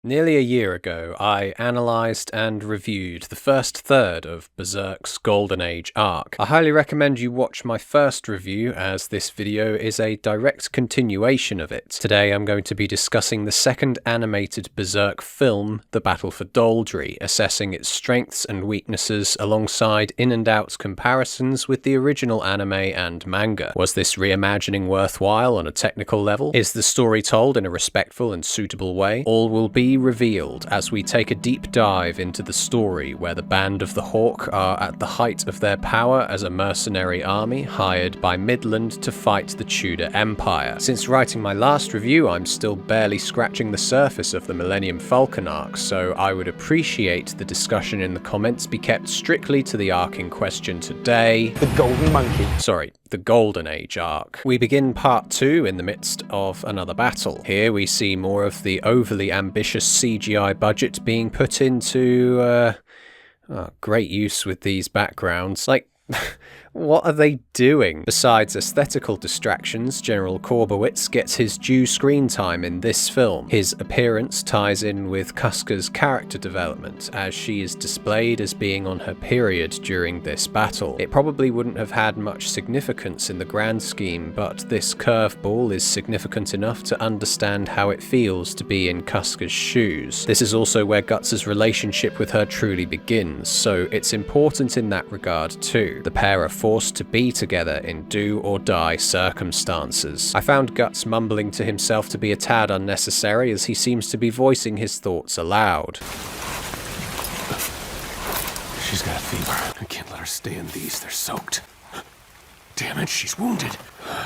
Nearly a year ago, I analysed and reviewed the first third of Berserk's Golden Age arc. I highly recommend you watch my first review, as this video is a direct continuation of it. Today I'm going to be discussing the second animated Berserk film, The Battle for Doldrey, assessing its strengths and weaknesses alongside in and out comparisons with the original anime and manga. Was this reimagining worthwhile on a technical level? Is the story told in a respectful and suitable way? All will be revealed as we take a deep dive into the story where the Band of the Hawk are at the height of their power as a mercenary army hired by Midland to fight the Tudor Empire. Since writing my last review, I'm still barely scratching the surface of the Millennium Falcon arc, so I would appreciate the discussion in the comments be kept strictly to the arc in question today. The Golden Monkey. Sorry, the Golden Age arc. We begin part 2 in the midst of another battle. Here we see more of the overly ambitious CGI budget being put into, great use with these backgrounds. Like, what are they doing? Besides aesthetical distractions, General Korbowitz gets his due screen time in this film. His appearance ties in with Caska's character development, as she is displayed as being on her period during this battle. It probably wouldn't have had much significance in the grand scheme, but this curveball is significant enough to understand how it feels to be in Caska's shoes. This is also where Guts' relationship with her truly begins, so it's important in that regard too. The pair are forced to be together in do-or-die circumstances. I found Guts mumbling to himself to be a tad unnecessary, as he seems to be voicing his thoughts aloud. She's got a fever. I can't let her stay in these, they're soaked. Damn it, she's wounded.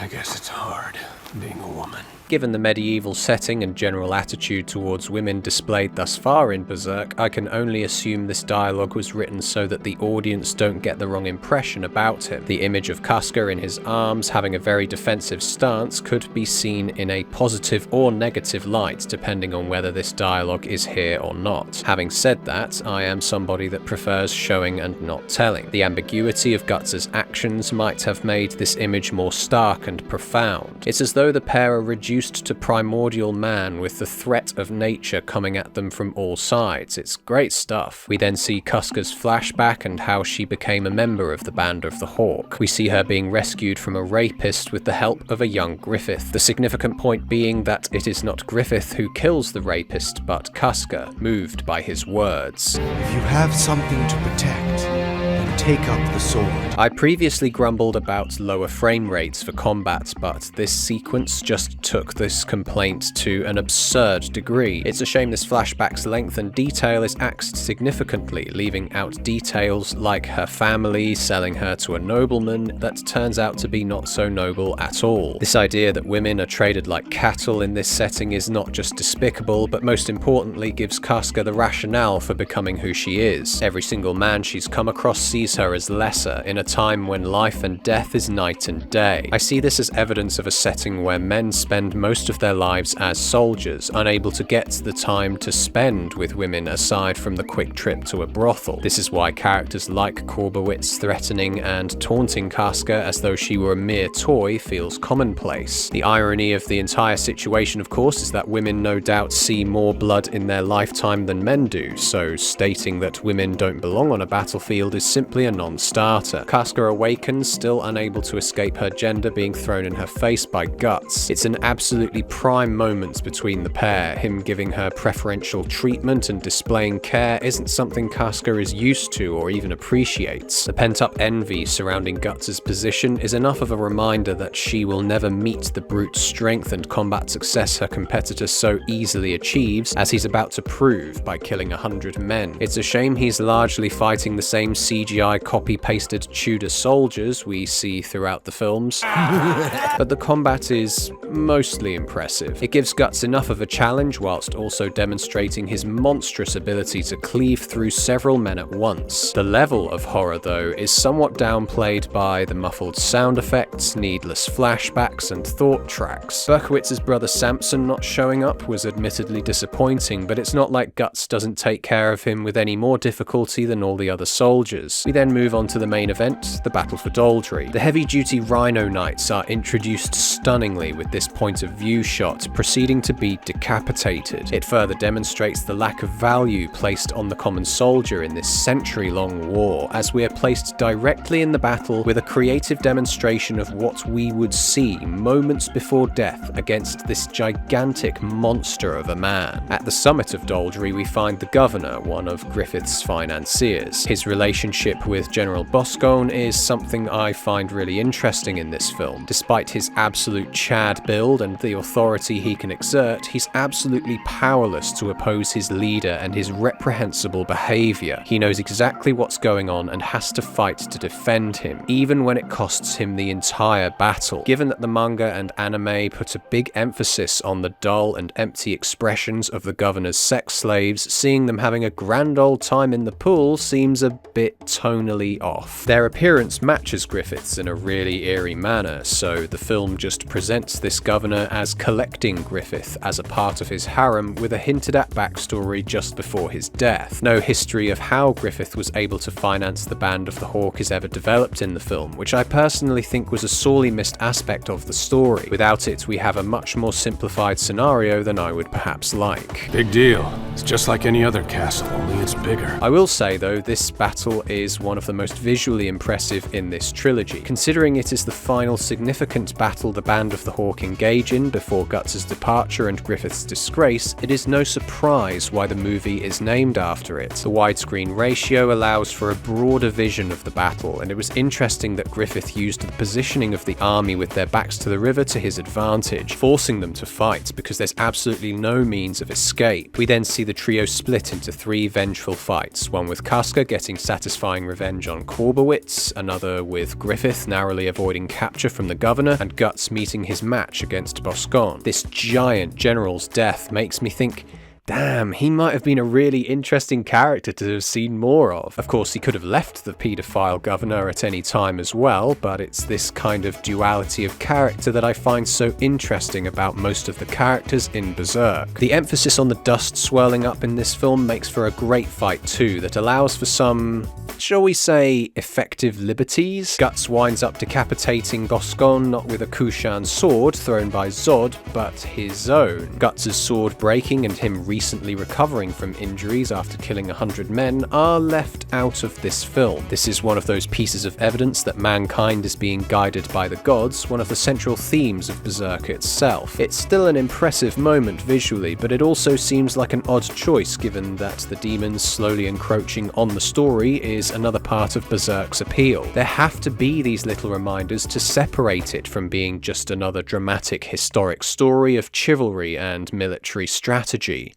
I guess it's hard, being a woman. Given the medieval setting and general attitude towards women displayed thus far in Berserk, I can only assume this dialogue was written so that the audience don't get the wrong impression about him. The image of Caska in his arms having a very defensive stance could be seen in a positive or negative light, depending on whether this dialogue is here or not. Having said that, I am somebody that prefers showing and not telling. The ambiguity of Guts' actions might have made this image more stark and profound. It's as though the pair are reduced to primordial man with the threat of nature coming at them from all sides. It's great stuff. We then see Caska's flashback and how she became a member of the Band of the Hawk. We see her being rescued from a rapist with the help of a young Griffith. The significant point being that it is not Griffith who kills the rapist, but Caska, moved by his words. If you have something to protect, then take up the sword. I previously grumbled about lower frame rates for combat, but this sequence just took this complaint to an absurd degree. It's a shame this flashback's length and detail is axed significantly, leaving out details like her family, selling her to a nobleman that turns out to be not so noble at all. This idea that women are traded like cattle in this setting is not just despicable, but most importantly gives Caska the rationale for becoming who she is. Every single man she's come across sees her as lesser, in a time when life and death is night and day. I see this as evidence of a setting where men spend most of their lives as soldiers, unable to get the time to spend with women aside from the quick trip to a brothel. This is why characters like Korbowitz threatening and taunting Caska as though she were a mere toy feels commonplace. The irony of the entire situation, of course, is that women no doubt see more blood in their lifetime than men do, so stating that women don't belong on a battlefield is simply a non-starter. Caska awakens, still unable to escape her gender being thrown in her face by Guts. It's an absolutely prime moment between the pair. Him giving her preferential treatment and displaying care isn't something Caska is used to or even appreciates. The pent-up envy surrounding Guts' position is enough of a reminder that she will never meet the brute strength and combat success her competitor so easily achieves, as he's about to prove by killing 100 men. It's a shame he's largely fighting the same CGI copy-pasted Tudor soldiers we see throughout the films, but the combat is mostly impressive. It gives Guts enough of a challenge whilst also demonstrating his monstrous ability to cleave through several men at once. The level of horror, though, is somewhat downplayed by the muffled sound effects, needless flashbacks, and thought tracks. Berkowitz's brother Samson not showing up was admittedly disappointing, but it's not like Guts doesn't take care of him with any more difficulty than all the other soldiers. We then move on to the main event, the battle for Doldrey. The heavy-duty Rhino Knights are introduced stunningly with this point-of-view shot, proceeding to be decapitated. It further demonstrates the lack of value placed on the common soldier in this century-long war, as we are placed directly in the battle with a creative demonstration of what we would see moments before death against this gigantic monster of a man. At the summit of Doldrey, we find the governor, one of Griffith's financiers. His relationship with General Boscone is something I find really interesting in this film. Despite his absolute Chad build and the authority he can exert, he's absolutely powerless to oppose his leader and his reprehensible behavior. He knows exactly what's going on and has to fight to defend him, even when it costs him the entire battle. Given that the manga and anime put a big emphasis on the dull and empty expressions of the governor's sex slaves, seeing them having a grand old time in the pool seems a bit tonally off. Their appearance matches Griffith's in a really eerie manner, so the film just presents this governor as collecting Griffith as a part of his harem with a hinted at backstory just before his death. No history of how Griffith was able to finance the Band of the Hawk is ever developed in the film, which I personally think was a sorely missed aspect of the story. Without it, we have a much more simplified scenario than I would perhaps like. Big deal. It's just like any other castle, only it's bigger. I will say though, this battle is one of the most visually impressive in this trilogy. Considering it is the final significant battle the Band of the Hawk engage in before Guts' departure and Griffith's disgrace, it is no surprise why the movie is named after it. The widescreen ratio allows for a broader vision of the battle, and it was interesting that Griffith used the positioning of the army with their backs to the river to his advantage, forcing them to fight because there's absolutely no means of escape. We then see the trio split into three vengeful fights, one with Caska getting satisfying revenge on Korbowitz, another with Griffith narrowly avoiding capture from the governor, and Guts meeting his match against Boscone. This giant general's death makes me think, damn, he might have been a really interesting character to have seen more of. Of course, he could have left the paedophile governor at any time as well, but it's this kind of duality of character that I find so interesting about most of the characters in Berserk. The emphasis on the dust swirling up in this film makes for a great fight too, that allows for some, shall we say, effective liberties. Guts winds up decapitating Boscone not with a Kushan sword thrown by Zod, but his own. Guts' sword breaking and him recently recovering from injuries after killing 100 men are left out of this film. This is one of those pieces of evidence that mankind is being guided by the gods, one of the central themes of Berserk itself. It's still an impressive moment visually, but it also seems like an odd choice given that the demons slowly encroaching on the story is another part of Berserk's appeal. There have to be these little reminders to separate it from being just another dramatic historic story of chivalry and military strategy.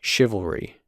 Chivalry.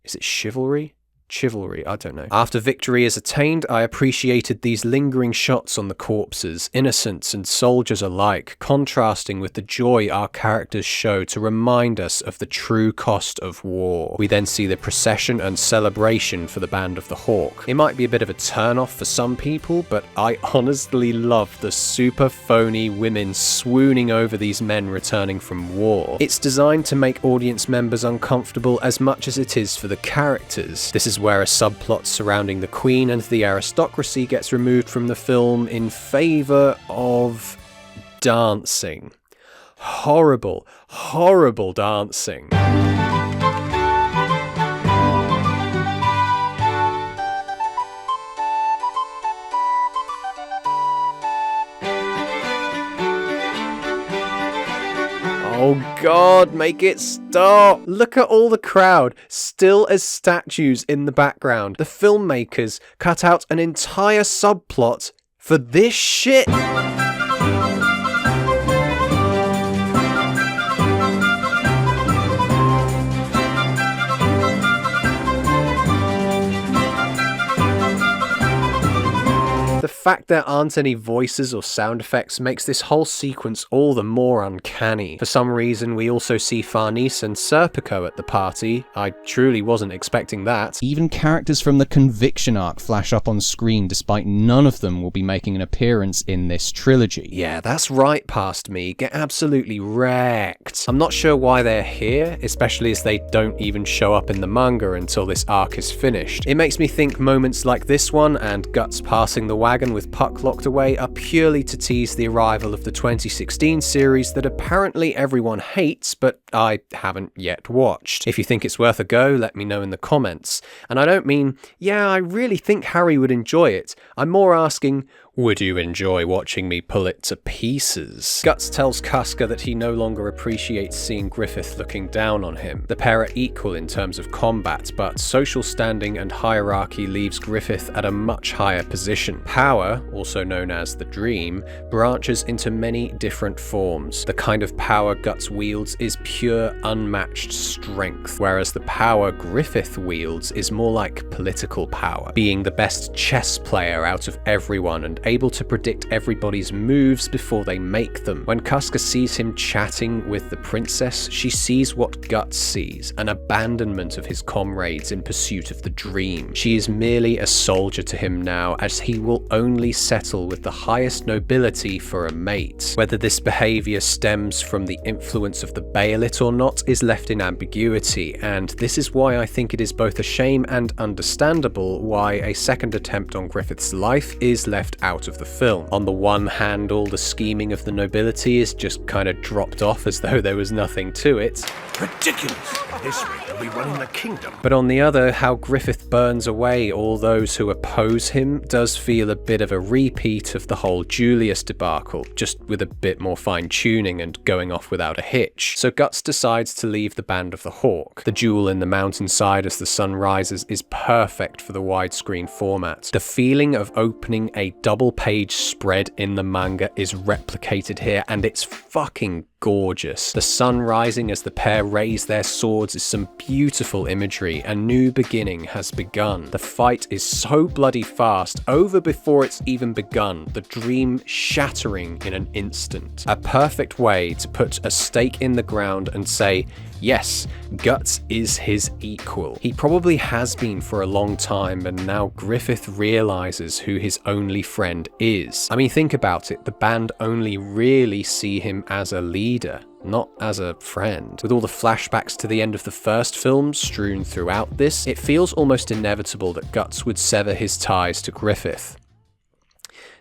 Is it chivalry? Chivalry, I don't know. After victory is attained, I appreciated these lingering shots on the corpses, innocents and soldiers alike, contrasting with the joy our characters show to remind us of the true cost of war. We then see the procession and celebration for the Band of the Hawk. It might be a bit of a turn-off for some people, but I honestly love the super phony women swooning over these men returning from war. It's designed to make audience members uncomfortable as much as it is for the characters. This is where a subplot surrounding the Queen and the aristocracy gets removed from the film in favour of dancing. Horrible, horrible dancing. Oh God, make it stop! Look at all the crowd, still as statues in the background. The filmmakers cut out an entire subplot for this shit! The fact there aren't any voices or sound effects makes this whole sequence all the more uncanny. For some reason, we also see Farnese and Serpico at the party. I truly wasn't expecting that. Even characters from the Conviction arc flash up on screen, despite none of them will be making an appearance in this trilogy. Yeah, that's right, past me. Get absolutely wrecked. I'm not sure why they're here, especially as they don't even show up in the manga until this arc is finished. It makes me think moments like this one and Guts passing the wagon with Puck locked away are purely to tease the arrival of the 2016 series that apparently everyone hates, but I haven't yet watched. If you think it's worth a go, let me know in the comments. And I don't mean, yeah, I really think Harry would enjoy it. I'm more asking, would you enjoy watching me pull it to pieces? Guts tells Caska that he no longer appreciates seeing Griffith looking down on him. The pair are equal in terms of combat, but social standing and hierarchy leaves Griffith at a much higher position. Power, also known as the Dream, branches into many different forms. The kind of power Guts wields is pure, unmatched strength, whereas the power Griffith wields is more like political power, being the best chess player out of everyone and able to predict everybody's moves before they make them. When Caska sees him chatting with the princess, she sees what Guts sees, an abandonment of his comrades in pursuit of the Dream. She is merely a soldier to him now, as he will only settle with the highest nobility for a mate. Whether this behavior stems from the influence of the Bayolet or not is left in ambiguity, and this is why I think it is both a shame and understandable why a second attempt on Griffith's life is left out of the film. On the one hand, all the scheming of the nobility is just kind of dropped off as though there was nothing to it. Ridiculous! At this rate, they'll be running the kingdom. But on the other, how Griffith burns away all those who oppose him does feel a bit of a repeat of the whole Julius debacle, just with a bit more fine-tuning and going off without a hitch. So Guts decides to leave the Band of the Hawk. The duel in the mountainside as the sun rises is perfect for the widescreen format. The feeling of opening a double-page spread in the manga is replicated here, and it's fucking gorgeous. The sun rising as the pair raise their swords is some beautiful imagery. A new beginning has begun. The fight is so bloody fast, over before it's even begun, the Dream shattering in an instant. A perfect way to put a stake in the ground and say, yes, Guts is his equal. He probably has been for a long time, and now Griffith realizes who his only friend is. I mean, think about it, the band only really see him as a leader, not as a friend. With all the flashbacks to the end of the first film strewn throughout this, it feels almost inevitable that Guts would sever his ties to Griffith.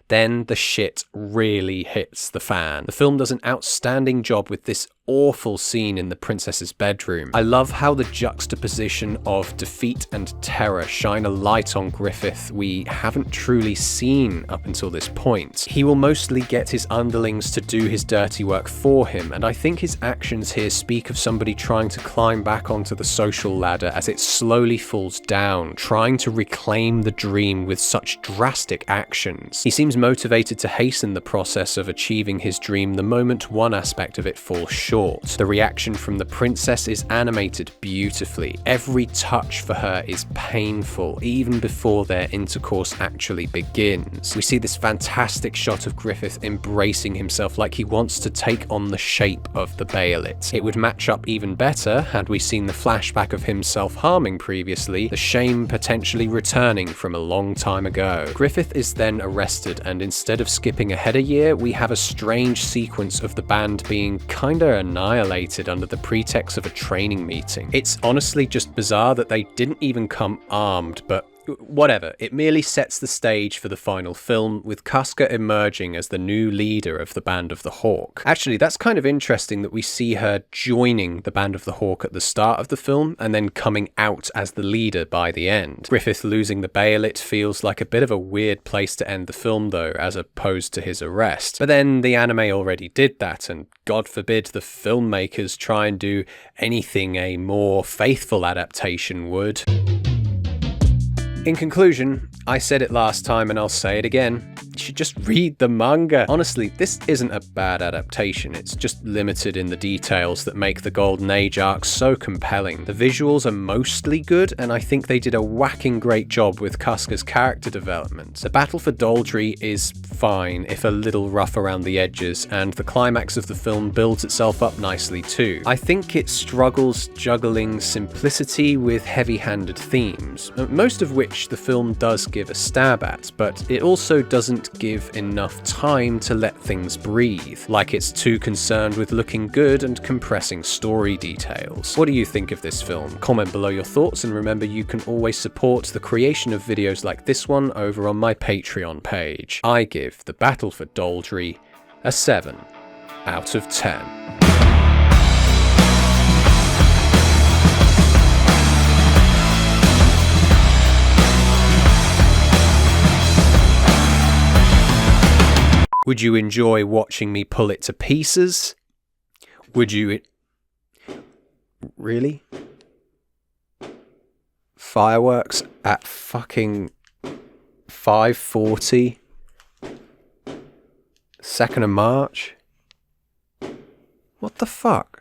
Then the shit really hits the fan. The film does an outstanding job with this awful scene in the princess's bedroom. I love how the juxtaposition of defeat and terror shine a light on Griffith we haven't truly seen up until this point. He will mostly get his underlings to do his dirty work for him, and I think his actions here speak of somebody trying to climb back onto the social ladder as it slowly falls down, trying to reclaim the Dream with such drastic actions. He seems motivated to hasten the process of achieving his dream the moment one aspect of it falls short. The reaction from the princess is animated beautifully. Every touch for her is painful, even before their intercourse actually begins. We see this fantastic shot of Griffith embracing himself like he wants to take on the shape of the Bayolet. It would match up even better had we seen the flashback of him self-harming previously, the shame potentially returning from a long time ago. Griffith is then arrested, and instead of skipping ahead a year, we have a strange sequence of the band being kinda annihilated under the pretext of a training meeting. It's honestly just bizarre that they didn't even come armed, but whatever, it merely sets the stage for the final film, with Caska emerging as the new leader of the Band of the Hawk. Actually, that's kind of interesting that we see her joining the Band of the Hawk at the start of the film, and then coming out as the leader by the end. Griffith losing the Bayolet feels like a bit of a weird place to end the film though, as opposed to his arrest. But then the anime already did that, and God forbid the filmmakers try and do anything a more faithful adaptation would. In conclusion, I said it last time and I'll say it again. should just read the manga. Honestly, this isn't a bad adaptation, it's just limited in the details that make the Golden Age arc so compelling. The visuals are mostly good, and I think they did a whacking great job with Casca's character development. The battle for Doldrey is fine, if a little rough around the edges, and the climax of the film builds itself up nicely too. I think it struggles juggling simplicity with heavy-handed themes, most of which the film does give a stab at, but it also doesn't give enough time to let things breathe, like it's too concerned with looking good and compressing story details. What do you think of this film? Comment below your thoughts, and remember you can always support the creation of videos like this one over on my Patreon page. I give The Battle for Doldrey a 7 out of 10. Would you enjoy watching me pull it to pieces? Would you... Really? Fireworks at fucking 5:40? 2nd of March? What the fuck?